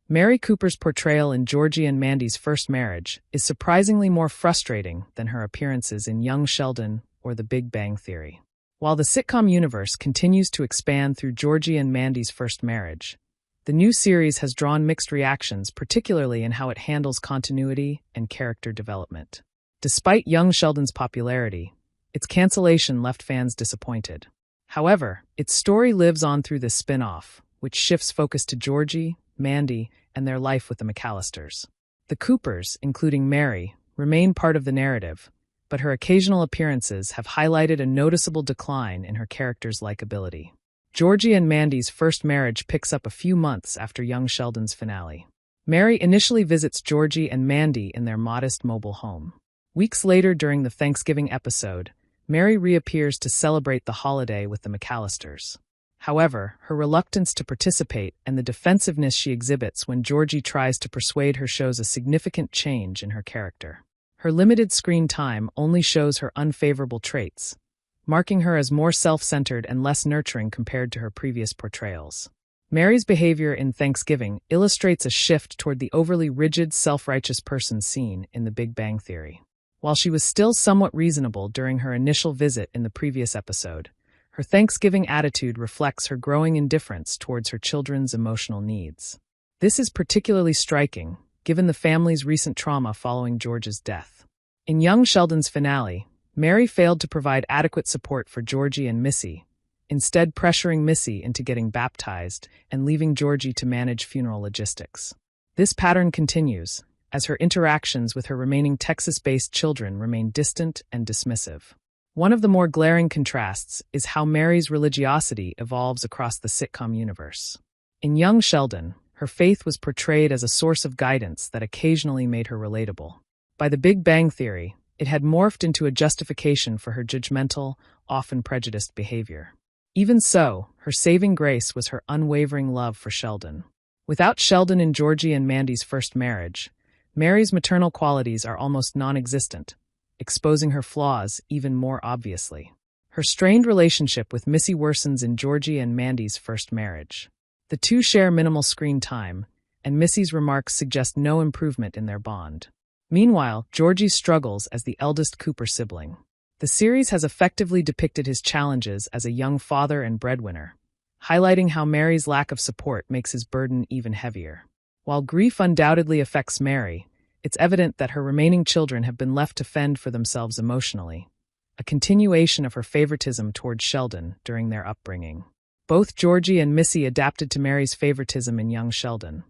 Mary Cooper's portrayal in Georgie and Mandy's first marriage is surprisingly more frustrating than her appearances in Young Sheldon or The Big Bang Theory. While the sitcom universe continues to expand through Georgie and Mandy's first marriage, the new series has drawn mixed reactions, particularly in how it handles continuity and character development. Despite Young Sheldon's popularity, its cancellation left fans disappointed. However, its story lives on through this spin-off, which shifts focus to Georgie, Mandy, and their life with the McAllisters. The Coopers, including Mary, remain part of the narrative, but her occasional appearances have highlighted a noticeable decline in her character's likability. Georgie and Mandy's first marriage picks up a few months after Young Sheldon's finale. Mary initially visits Georgie and Mandy in their modest mobile home. Weeks later, during the Thanksgiving episode, Mary reappears to celebrate the holiday with the McAllisters. However, her reluctance to participate and the defensiveness she exhibits when Georgie tries to persuade her shows a significant change in her character. Her limited screen time only shows her unfavorable traits, marking her as more self-centered and less nurturing compared to her previous portrayals. Mary's behavior in Thanksgiving illustrates a shift toward the overly rigid, self-righteous person seen in The Big Bang Theory. While she was still somewhat reasonable during her initial visit in the previous episode, her Thanksgiving attitude reflects her growing indifference towards her children's emotional needs. This is particularly striking, given the family's recent trauma following George's death. In Young Sheldon's finale, Mary failed to provide adequate support for Georgie and Missy, instead pressuring Missy into getting baptized and leaving Georgie to manage funeral logistics. This pattern continues, as her interactions with her remaining Texas-based children remain distant and dismissive. One of the more glaring contrasts is how Mary's religiosity evolves across the sitcom universe. In Young Sheldon, her faith was portrayed as a source of guidance that occasionally made her relatable. By The Big Bang Theory, it had morphed into a justification for her judgmental, often prejudiced behavior. Even so, her saving grace was her unwavering love for Sheldon. Without Sheldon in Georgie and Mandy's first marriage, Mary's maternal qualities are almost non-existent, exposing her flaws even more obviously. Her strained relationship with Missy worsens in Georgie and Mandy's first marriage. The two share minimal screen time, and Missy's remarks suggest no improvement in their bond. Meanwhile, Georgie struggles as the eldest Cooper sibling. The series has effectively depicted his challenges as a young father and breadwinner, highlighting how Mary's lack of support makes his burden even heavier. While grief undoubtedly affects Mary, it's evident that her remaining children have been left to fend for themselves emotionally, a continuation of her favoritism towards Sheldon during their upbringing. Both Georgie and Missy adapted to Mary's favoritism in Young Sheldon,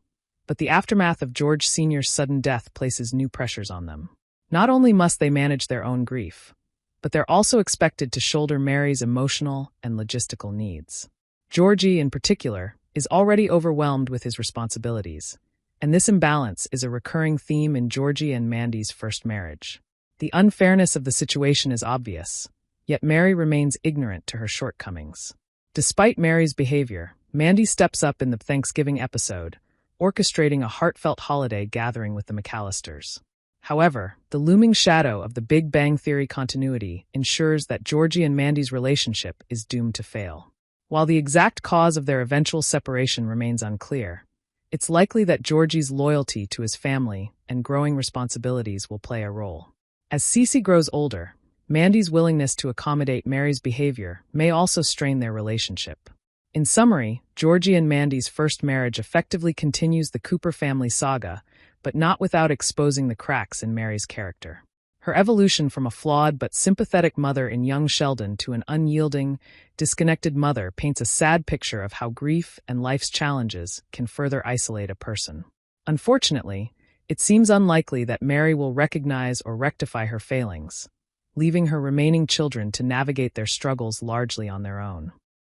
but the aftermath of George Sr.'s sudden death places new pressures on them. Not only must they manage their own grief, but they're also expected to shoulder Mary's emotional and logistical needs. Georgie, in particular, is already overwhelmed with his responsibilities, and this imbalance is a recurring theme in Georgie and Mandy's first marriage. The unfairness of the situation is obvious, yet Mary remains ignorant to her shortcomings. Despite Mary's behavior, Mandy steps up in the Thanksgiving episode, orchestrating a heartfelt holiday gathering with the McAllisters. However, the looming shadow of the Big Bang Theory continuity ensures that Georgie and Mandy's relationship is doomed to fail. While the exact cause of their eventual separation remains unclear, it's likely that Georgie's loyalty to his family and growing responsibilities will play a role. As Cece grows older, Mandy's willingness to accommodate Mary's behavior may also strain their relationship. In summary, Georgie and Mandy's first marriage effectively continues the Cooper family saga, but not without exposing the cracks in Mary's character. Her evolution from a flawed but sympathetic mother in Young Sheldon to an unyielding, disconnected mother paints a sad picture of how grief and life's challenges can further isolate a person. Unfortunately, it seems unlikely that Mary will recognize or rectify her failings, leaving her remaining children to navigate their struggles largely on their own.